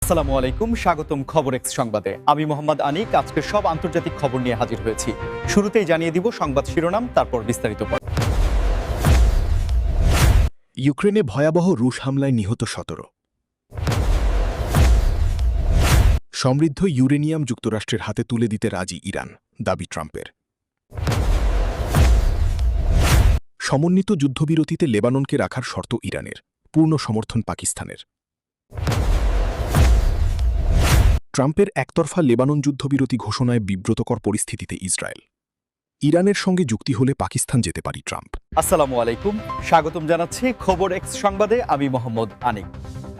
আসসালামু আলাইকুম, স্বাগতম খবর এক্স সংবাদে। আমি মোহাম্মদ আনিক। আজকে সব আন্তর্জাতিক খবর নিয়ে হাজির হয়েছি। শুরুতেই জানিয়ে দিব সংবাদ শিরোনাম, তারপর বিস্তারিত পড়ব। ইউক্রেনে ভয়াবহ রুশ হামলায় নিহত ১৭। সমৃদ্ধ ইউরেনিয়াম যুক্তরাষ্ট্রের হাতে তুলে দিতে রাজি ইরান, দাবি ট্রাম্পের। সমন্বিত যুদ্ধবিরতিতে লেবাননকে রাখার শর্ত ইরানের, পূর্ণ সমর্থন পাকিস্তানের। ট্রাম্পের একতরফা লেবানন যুদ্ধবিরতি ঘোষণায় বিব্রতকর পরিস্থিতিতে ইসরায়েল। ইরানের সঙ্গে যুক্তি হলে পাকিস্তান যেতে পারি ট্রাম্প। আসসালামু আলাইকুম, স্বাগতম জানাচ্ছি খবর এক্স সংবাদে। আমি মোহাম্মদ আনিক।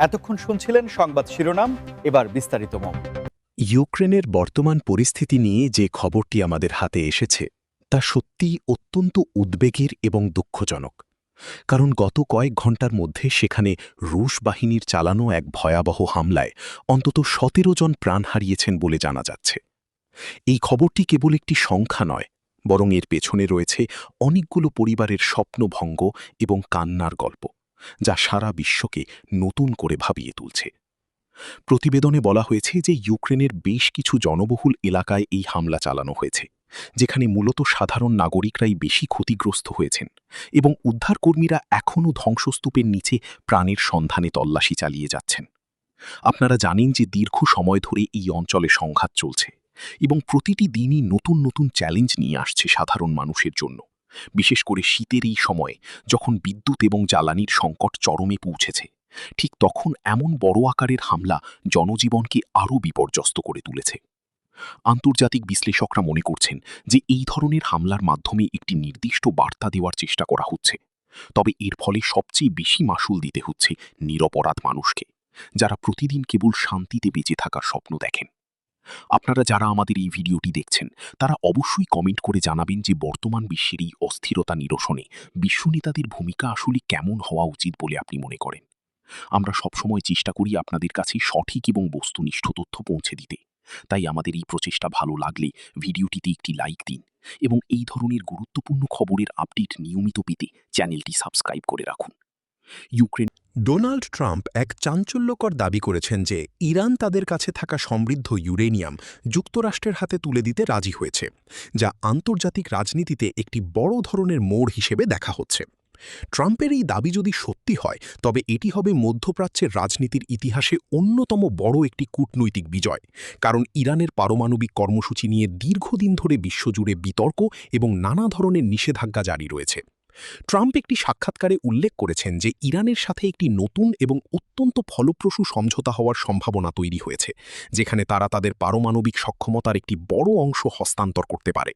এতক্ষণ শুনছিলেন সংবাদ শিরোনাম, এবার বিস্তারিত। ইউক্রেনের বর্তমান পরিস্থিতি নিয়ে যে খবরটি আমাদের হাতে এসেছে তা সত্যিই অত্যন্ত উদ্বেগের এবং দুঃখজনক, কারণ গত কয়েক ঘণ্টার মধ্যে সেখানে রুশ বাহিনীর চালানো এক ভয়াবহ হামলায় অন্তত ১৭ জন প্রাণ হারিয়েছেন বলে জানা যাচ্ছে। এই খবরটি কেবল একটি সংখ্যা নয়, বরং এর পেছনে রয়েছে অনেকগুলো পরিবারের স্বপ্নভঙ্গ এবং কান্নার গল্প, যা সারা বিশ্বকে নতুন করে ভাবিয়ে তুলছে। প্রতিবেদনে বলা হয়েছে যে ইউক্রেনের বেশ কিছু জনবহুল এলাকায় এই হামলা চালানো হয়েছে, যেখানে মূলত সাধারণ নাগরিকরাই বেশি ক্ষতিগ্রস্ত হয়েছেন, এবং উদ্ধারকর্মীরা এখনও ধ্বংসস্তূপের নিচে প্রাণের সন্ধানে তল্লাশি চালিয়ে যাচ্ছেন। আপনারা জানেন যে দীর্ঘ সময় ধরে এই অঞ্চলে সংঘাত চলছে, এবং প্রতিটি দিনই নতুন নতুন চ্যালেঞ্জ নিয়ে আসছে সাধারণ মানুষের জন্য, বিশেষ করে শীতের এই সময়ে যখন বিদ্যুৎ এবং জ্বালানির সংকট চরমে পৌঁছেছে। ঠিক তখন এমন বড় আকারের হামলা জনজীবনকে আরও বিপর্যস্ত করে তুলেছে। আন্তর্জাতিক বিশ্লেষকরা মনে করছেন যে এই ধরনের হামলার মাধ্যমে একটি নির্দিষ্ট বার্তা দেওয়ার চেষ্টা করা হচ্ছে, তবে এর ফলে সবচেয়ে বেশি মাশুল দিতে হচ্ছে নিরপরাধ মানুষকে, যারা প্রতিদিন কেবল শান্তিতে বেঁচে থাকার স্বপ্ন দেখেন। আপনারা যারা আমাদের এই ভিডিওটি দেখছেন তারা অবশ্যই কমেন্ট করে জানাবেন যে বর্তমান বিশ্বের এই অস্থিরতা নিরসনে বিশ্বনেতাদের ভূমিকা আসলে কেমন হওয়া উচিত বলে আপনি মনে করেন। আমরা সবসময় চেষ্টা করি আপনাদের কাছে সঠিক এবং বস্তুনিষ্ঠ তথ্য পৌঁছে দিতে, তাই আমাদের এই প্রচেষ্টা ভালো লাগলে ভিডিওটিতে একটি লাইক দিন এবং এই ধরনের গুরুত্বপূর্ণ খবরের আপডেট নিয়মিত পেতে চ্যানেলটি সাবস্ক্রাইব করে রাখুন। ইউক্রেন। ডোনাল্ড ট্রাম্প এক চাঞ্চল্যকর দাবি করেছেন যে ইরান তাদের কাছে থাকা সমৃদ্ধ ইউরেনিয়াম যুক্তরাষ্ট্রের হাতে তুলে দিতে রাজি হয়েছে, যা আন্তর্জাতিক রাজনীতিতে একটি বড় ধরনের মোড় হিসেবে দেখা হচ্ছে। ট্রাম্পের এই দাবি যদি সত্যি হয় তবে এটি হবে মধ্যপ্রাচ্যের রাজনীতির ইতিহাসে অন্যতম বড় একটি কূটনৈতিক বিজয়, কারণ ইরানের পারমাণবিক কর্মসূচি নিয়ে দীর্ঘদিন ধরে বিশ্বজুড়ে বিতর্ক এবং নানা ধরনের নিষেধাজ্ঞা জারি রয়েছে। ট্রাম্প একটি সাক্ষাৎকারে উল্লেখ করেছেন যে ইরানের সাথে একটি নতুন এবং অত্যন্ত ফলপ্রসূ সমঝোতা হওয়ার সম্ভাবনা তৈরি হয়েছে, যেখানে তারা তাদের পারমাণবিক সক্ষমতার একটি বড় অংশ হস্তান্তর করতে পারে।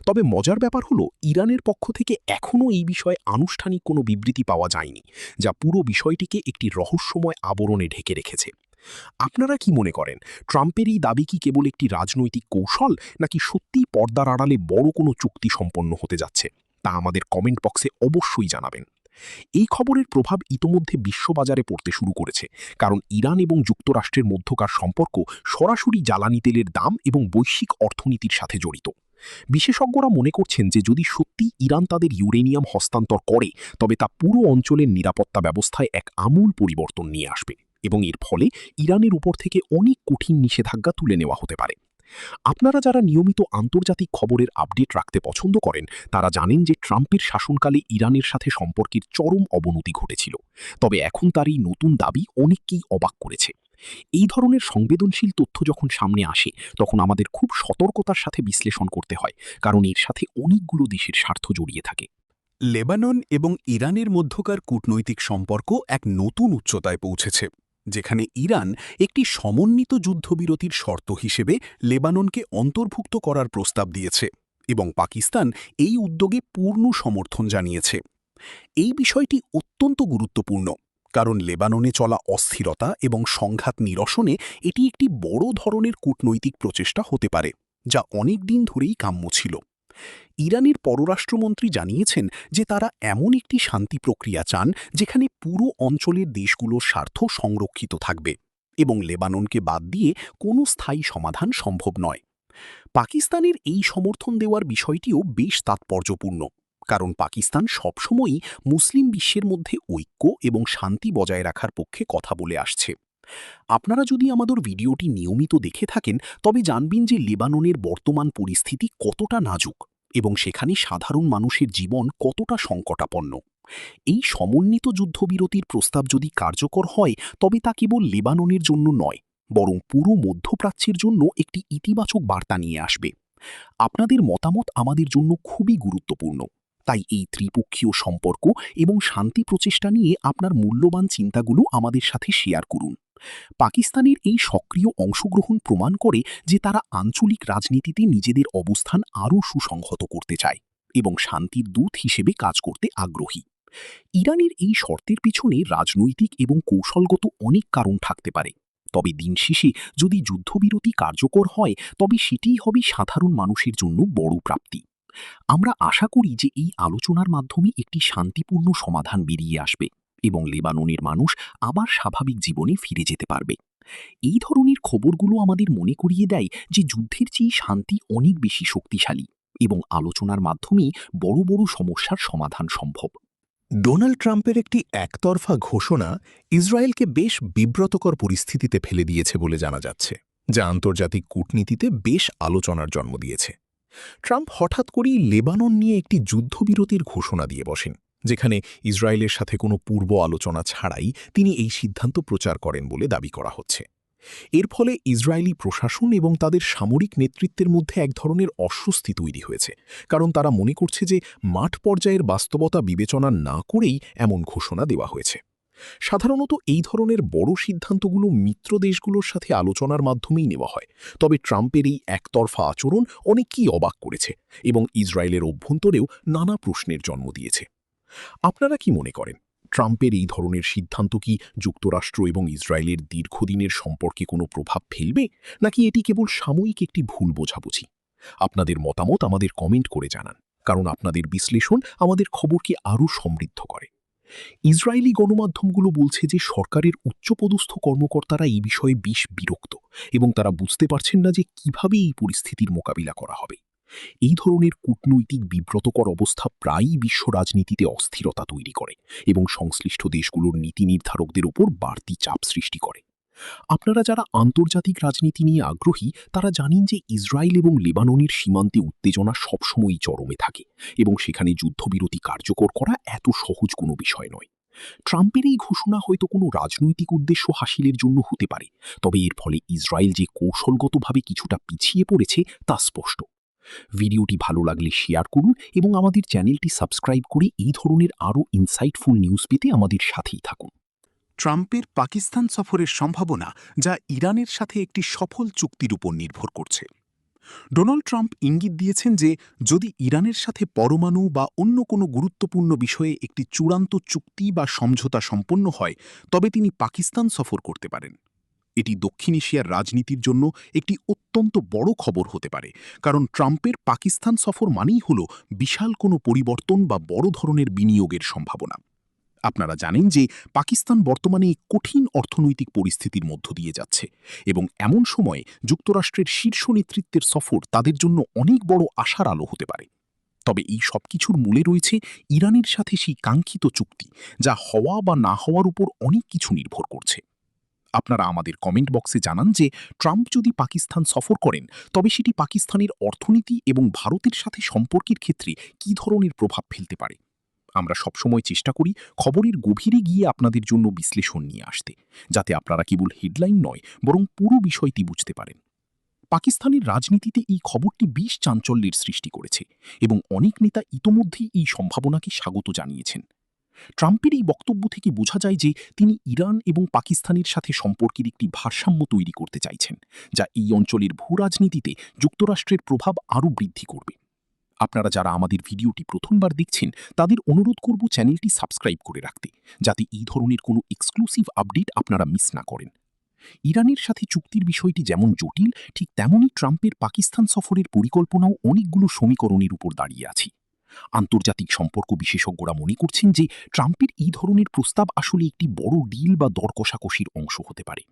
তবে মজার ব্যাপার হলো, ইরানের পক্ষ থেকে এখনও এই বিষয়ে আনুষ্ঠানিক কোনো বিবৃতি পাওয়া যায়নি, যা পুরো বিষয়টিকে একটি রহস্যময় আবরণে ঢেকে রেখেছে। আপনারা কি মনে করেন, ট্রাম্পের এই দাবি কি কেবল একটি রাজনৈতিক কৌশল, নাকি সত্যিই পর্দার আড়ালে বড় কোনো চুক্তি সম্পন্ন হতে যাচ্ছে? তা আমাদের কমেন্ট বক্সে অবশ্যই জানাবেন। এই খবরের প্রভাব ইতোমধ্যে বিশ্ববাজারে পড়তে শুরু করেছে, কারণ ইরান এবং যুক্তরাষ্ট্রের মধ্যকার সম্পর্ক সরাসরি জ্বালানি তেলের দাম এবং বৈশ্বিক অর্থনীতির সাথে জড়িত। বিশেষজ্ঞরা মনে করছেন যে যদি সত্যি ইরান তাদের ইউরেনিয়াম হস্তান্তর করে তবে তা পুরো অঞ্চলের নিরাপত্তা ব্যবস্থায় এক আমূল পরিবর্তন নিয়ে আসবে, এবং এর ফলে ইরানের উপর থেকে অনেক কঠিন নিষেধাজ্ঞা তুলে নেওয়া হতে পারে। আপনারা যারা নিয়মিত আন্তর্জাতিক খবরের আপডেট রাখতে পছন্দ করেন তারা জানেন যে ট্রাম্পের শাসনকালে ইরানের সাথে সম্পর্কের চরম অবনতি ঘটেছিল, তবে এখন তার এই নতুন দাবি অনেককেই অবাক করেছে। এই ধরনের সংবেদনশীল তথ্য যখন সামনে আসে তখন আমাদের খুব সতর্কতার সাথে বিশ্লেষণ করতে হয়, কারণ এর সাথে অনেকগুলো দেশের স্বার্থ জড়িয়ে থাকে। লেবানন এবং ইরানের মধ্যকার কূটনৈতিক সম্পর্ক এক নতুন উচ্চতায় পৌঁছেছে, যেখানে ইরান একটি সমন্বিত যুদ্ধবিরতির শর্ত হিসেবে লেবাননকে অন্তর্ভুক্ত করার প্রস্তাব দিয়েছে, এবং পাকিস্তান এই উদ্যোগে পূর্ণ সমর্থন জানিয়েছে। এই বিষয়টি অত্যন্ত গুরুত্বপূর্ণ, কারণ লেবাননে চলা অস্থিরতা এবং সংঘাত নিরসনে এটি একটি বড় ধরনের কূটনৈতিক প্রচেষ্টা হতে পারে, যা অনেক দিন ধরেই কাম্য ছিল। ইরানের পররাষ্ট্রমন্ত্রী জানিয়েছেন যে তারা এমন একটি শান্তি প্রক্রিয়া চান যেখানে পুরো অঞ্চলের দেশগুলোর স্বার্থ সংরক্ষিত থাকবে, এবং লেবাননকে বাদ দিয়ে কোনো স্থায়ী সমাধান সম্ভব নয়। পাকিস্তানের এই সমর্থন দেওয়ার বিষয়টিও বেশ তাৎপর্যপূর্ণ, কারণ পাকিস্তান সবসময়ই মুসলিম বিশ্বের মধ্যে ঐক্য এবং শান্তি বজায় রাখার পক্ষে কথা বলে আসছে। আপনারা যদি আমাদের ভিডিওটি নিয়মিত দেখে থাকেন তবে জানবেন যে লেবাননের বর্তমান পরিস্থিতি কতটা নাজুক এবং সেখানে সাধারণ মানুষের জীবন কতটা সংকটাপন্ন। এই সমন্বিত যুদ্ধবিরতির প্রস্তাব যদি কার্যকর হয় তবে তা কেবল লেবাননের জন্য নয়, বরং পুরো মধ্যপ্রাচ্যের জন্য একটি ইতিবাচক বার্তা নিয়ে আসবে। আপনাদের মতামত আমাদের জন্য খুবই গুরুত্বপূর্ণ, তাই এই ত্রিপক্ষীয় সম্পর্ক এবং শান্তি প্রচেষ্টা নিয়ে আপনার মূল্যবান চিন্তাগুলো আমাদের সাথে শেয়ার করুন। পাকিস্তানের এই সক্রিয় অংশগ্রহণ প্রমাণ করে যে তারা আঞ্চলিক রাজনীতিতে নিজেদের অবস্থান আরও সুসংহত করতে চায় এবং শান্তির দূত হিসেবে কাজ করতে আগ্রহী। ইরানের এই শর্তের পিছনে রাজনৈতিক এবং কৌশলগত অনেক কারণ থাকতে পারে, তবে দিন শেষে যদি যুদ্ধবিরতি কার্যকর হয় তবে সেটিই হবে সাধারণ মানুষের জন্য বড় প্রাপ্তি। আমরা আশা করি যে এই আলোচনার মাধ্যমে একটি শান্তিপূর্ণ সমাধান বেরিয়ে আসবে এবং লেবাননের মানুষ আবার স্বাভাবিক জীবনে ফিরে যেতে পারবে। এই ধরনের খবরগুলো আমাদের মনে করিয়ে দেয় যে যুদ্ধের চেয়ে শান্তি অনেক বেশি শক্তিশালী এবং আলোচনার মাধ্যমেই বড় বড় সমস্যার সমাধান সম্ভব। ডোনাল্ড ট্রাম্পের একটি একতরফা ঘোষণা ইসরায়েলকে বেশ বিব্রতকর পরিস্থিতিতে ফেলে দিয়েছে বলে জানা যাচ্ছে, যা আন্তর্জাতিক কূটনীতিতে বেশ আলোচনার জন্ম দিয়েছে। ট্রাম্প হঠাৎ করেই লেবানন নিয়ে একটি যুদ্ধবিরতির ঘোষণা দিয়ে বসেন, যেখানে ইসরায়েলের সাথে কোনো পূর্ব আলোচনা ছাড়াই তিনি এই সিদ্ধান্ত প্রচার করেন বলে দাবি করা হচ্ছে। এর ফলে ইসরায়েলি প্রশাসন এবং তাদের সামরিক নেতৃত্বের মধ্যে এক ধরনের অস্বস্তি তৈরি হয়েছে, কারণ তারা মনে করছে যে মাঠ পর্যায়ের বাস্তবতা বিবেচনা না করেই এমন ঘোষণা দেওয়া হয়েছে। সাধারণত এই ধরনের বড় সিদ্ধান্তগুলো মিত্র দেশগুলোর সাথে আলোচনার মাধ্যমেই নেওয়া হয়, তবে ট্রাম্পের এই একতরফা আচরণ অনেককেই অবাক করেছে এবং ইসরায়েলের অভ্যন্তরেও নানা প্রশ্নের জন্ম দিয়েছে। আপনারা কি মনে করেন, ট্রাম্পের এই ধরনের সিদ্ধান্ত কি যুক্তরাষ্ট্র এবং ইসরায়েলের দীর্ঘদিনের সম্পর্কে কোনো প্রভাব ফেলবে, নাকি এটি কেবল সাময়িক একটি ভুল বোঝাবুঝি? আপনাদের মতামত আমাদের কমেন্ট করে জানান, কারণ আপনাদের বিশ্লেষণ আমাদের খবরকে আরও সমৃদ্ধ করে। ইসরায়েলি গণমাধ্যমগুলো বলছে যে সরকারের উচ্চপদস্থ কর্মকর্তারা এই বিষয়ে বেশ বিরক্ত এবং তারা বুঝতে পারছেন না যে কিভাবে এই পরিস্থিতির মোকাবিলা করা হবে। এই ধরনের কূটনৈতিক বিব্রতকর অবস্থা প্রায়ই বিশ্ব রাজনীতিতে অস্থিরতা তৈরি করে এবং সংশ্লিষ্ট দেশগুলোর নীতি নির্ধারকদের উপর বাড়তি চাপ সৃষ্টি করে। আপনারা যারা আন্তর্জাতিক রাজনীতি নিয়ে আগ্রহী তারা জানেন যে ইসরায়েল এবং লেবাননের সীমান্তে উত্তেজনা সবসময়ই চরমে থাকে এবং সেখানে যুদ্ধবিরতি কার্যকর করা এত সহজ কোনো বিষয় নয়। ট্রাম্পের এই ঘোষণা হয়তো কোনো রাজনৈতিক উদ্দেশ্য হাসিলের জন্য হতে পারে, তবে এর ফলে ইসরায়েল যে কৌশলগতভাবে কিছুটা পিছিয়ে পড়েছে তা স্পষ্ট। ভিডিওটি ভালো লাগলে শেয়ার করুন এবং আমাদের চ্যানেলটি সাবস্ক্রাইব করে এই ধরনের আরও ইনসাইটফুল নিউজ পেতে আমাদের সাথেই থাকুন। ট্রাম্পের পাকিস্তান সফরের সম্ভাবনা, যা ইরানের সাথে একটি সফল চুক্তির উপর নির্ভর করছে। ডোনাল্ড ট্রাম্প ইঙ্গিত দিয়েছেন যে যদি ইরানের সাথে পরমাণু বা অন্য কোনো গুরুত্বপূর্ণ বিষয়ে একটি চূড়ান্ত চুক্তি বা সমঝোতা সম্পন্ন হয় তবে তিনি পাকিস্তান সফর করতে পারেন। এটি দক্ষিণ এশিয়ার রাজনীতির জন্য একটি অত্যন্ত বড় খবর হতে পারে, কারণ ট্রাম্পের পাকিস্তান সফর মানেই হল বিশাল কোনো পরিবর্তন বা বড় ধরনের বিনিয়োগের সম্ভাবনা। আপনারা জানেন যে পাকিস্তান বর্তমানে কঠিন অর্থনৈতিক পরিস্থিতির মধ্য দিয়ে যাচ্ছে এবং এমন সময়ে যুক্তরাষ্ট্রের শীর্ষ নেতৃত্বের সফর তাদের জন্য অনেক বড় আশার আলো হতে পারে। তবে এই সবকিছুর মূলে রয়েছে ইরানের সাথে সেই কাঙ্ক্ষিত চুক্তি, যা হওয়া বা না হওয়ার উপর অনেক কিছু নির্ভর করছে। আপনারা আমাদের কমেন্ট বক্সে জানান যে ট্রাম্প যদি পাকিস্তান সফর করেন তবে সেটি পাকিস্তানের অর্থনীতি এবং ভারতের সাথে সম্পর্কের ক্ষেত্রে কী ধরনের প্রভাব ফেলতে পারে। আমরা সবসময় চেষ্টা করি খবরের গভীরে গিয়ে আপনাদের জন্য বিশ্লেষণ নিয়ে আসতে, যাতে আপনারা কেবল হেডলাইন নয় বরং পুরো বিষয়টি বুঝতে পারেন। পাকিস্তানের রাজনীতিতে এই খবরটি বেশ চাঞ্চল্যের সৃষ্টি করেছে এবং অনেক নেতা ইতোমধ্যেই এই সম্ভাবনাকে স্বাগত জানিয়েছেন। ট্রাম্পের এই বক্তব্য থেকে বোঝা যায় যে তিনি ইরান এবং পাকিস্তানের সাথে সম্পর্কের একটি ভারসাম্য তৈরি করতে চাইছেন, যা এই অঞ্চলের ভূরাজনীতিতে যুক্তরাষ্ট্রের প্রভাব আরও বৃদ্ধি করবে। আপনারা যারা আমাদের ভিডিওটি প্রথমবার দেখছেন তাদের অনুরোধ করব চ্যানেলটি সাবস্ক্রাইব করে রাখতে, যাতে এই ধরনের কোনো এক্সক্লুসিভ আপডেট আপনারা মিস না করেন। ইরানের সাথে চুক্তির বিষয়টি যেমন জটিল, ঠিক তেমনই ট্রাম্পের পাকিস্তান সফরের পরিকল্পনাও অনেকগুলো সমীকরণের উপর দাঁড়িয়ে আছে। আন্তর্জাতিক সম্পর্ক বিশেষজ্ঞরা মনে করছেন যে ট্রাম্পের এই ধরনের প্রস্তাব আসলে একটি বড় ডিল বা দর কষাকষির অংশ হতে পারে।